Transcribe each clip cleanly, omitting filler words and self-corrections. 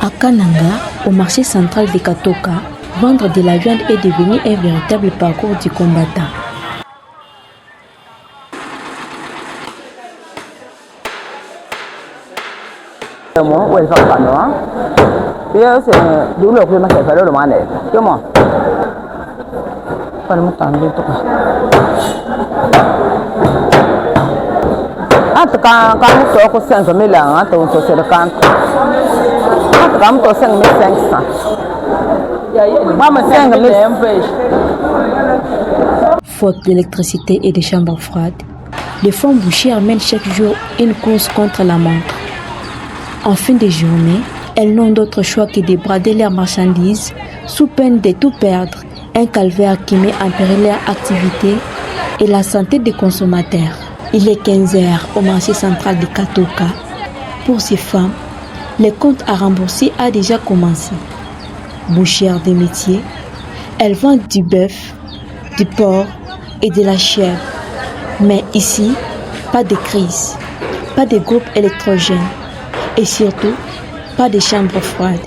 À Kananga, au marché central de Katoka, vendre de la viande est devenu un véritable parcours du combattant. Faute d'électricité et de chambres froides, les femmes bouchères mènent chaque jour une course contre la montre. En fin de journée, elles n'ont d'autre choix que de brader leurs marchandises sous peine de tout perdre, un calvaire qui met en péril leur activité et la santé des consommateurs. Il est 15h au marché central de Katoka. Pour ces femmes, le compte à rembourser a déjà commencé. Bouchères de métier, elles vendent du bœuf, du porc et de la chèvre. Mais ici, pas de crise, pas de groupe électrogène et surtout, pas de chambre froide.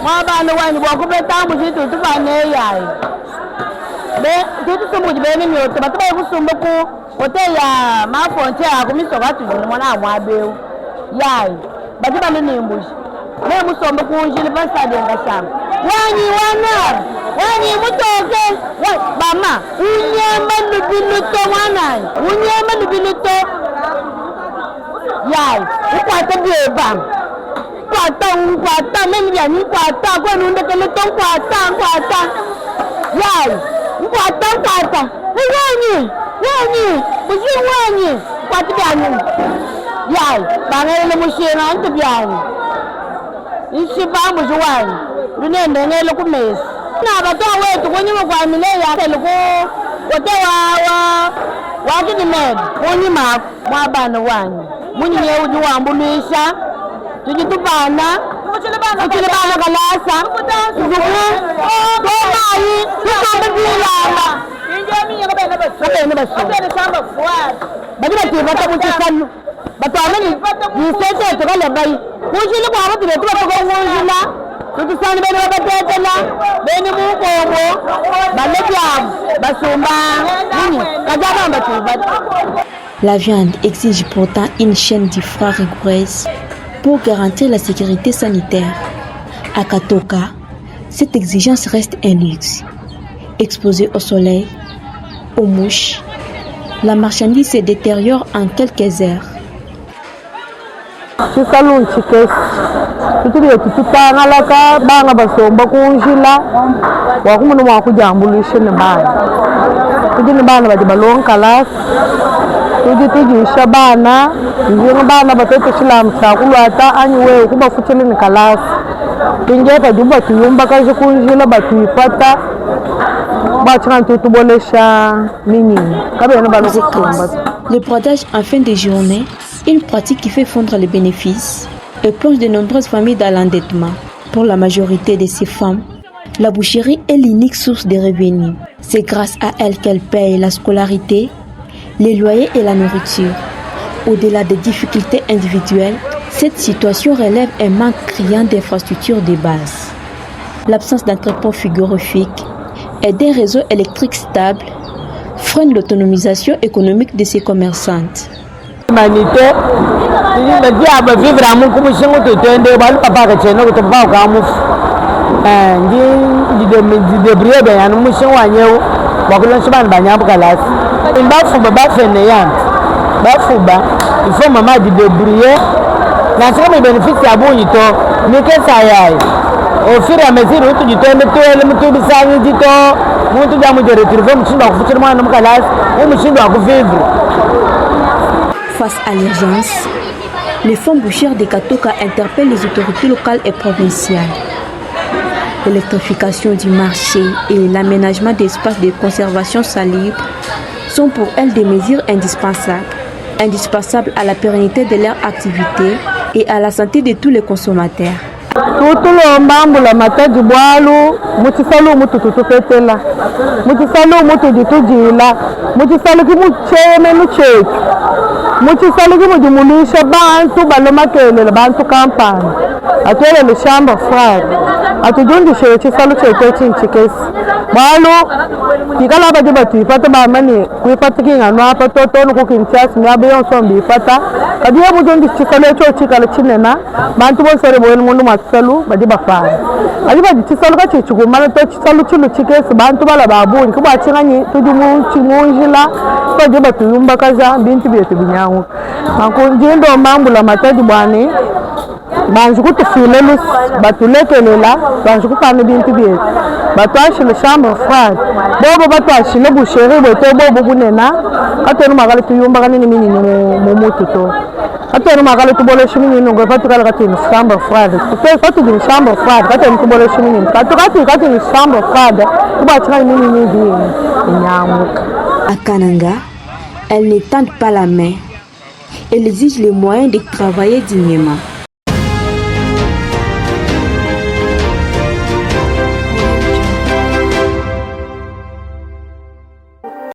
La viande exige pourtant une chaîne du froid rigoureuse pour garantir la sécurité sanitaire. À Katoka, cette exigence reste un luxe. Exposée au soleil, aux mouches, la marchandise se détériore en quelques heures. Le brodage en fin de journée, une pratique qui fait fondre les bénéfices et plonge de nombreuses familles dans l'endettement. Pour la majorité de ces femmes, la boucherie est l'unique source de revenus. C'est grâce à elle qu'elles payent la scolarité, les loyers et la nourriture. Au-delà des difficultés individuelles, cette situation relève un manque criant d'infrastructures de base. L'absence d'entrepôts frigorifiques et d'un réseau électrique stable freine l'autonomisation économique de ces commerçantes. Au fur et à mesure où tu te face à l'urgence, les femmes bouchères de Katoka interpellent les autorités locales et provinciales. L'électrification du marché et l'aménagement d'espaces de conservation salubres sont pour elles des mesures indispensables à la pérennité de leur activité et à la santé de tous les consommateurs. Tutulomba mataji bwalu mutisalu mututupetela mutisalu mutujitujila mutisalu kimucheme muchetu muchisaluki mujimulisha bantu balomakelela bantu kampani atwelele chambre frère atujundishe chisalu chete chinchikesi balo tikala badi batipata bamani kuipata kinganwa pato tono kukintiasi nyabe yonsombi ipata kadiya mujundi chisalu echo chikala chinena bantu bonsere boyel mundu matsalu badi bafana ali badi chisalu kachichukumana to chisalu chulu chikesi bantu bala babuni kuba chinganyi tujumu chimunjila badi batuyumba kaza bintu byetu binyangu makunjindo mambula matadi bwani banju kutufile batulekelela banju kupana bintu byetu batwashile chambre frère bobo batwashile busheri bwetu bobo bunena katenu magala tuyumba kanini minini mu mutu to katenu magala tubole shiminini ngo batukala katenu chambre frère katu di chambre frère katenu tubole shiminini katenu chambre frère tubachira minini di nyamuka. À Kananga, elle ne tente pas la main. Elle exige les moyens de travailler dignement.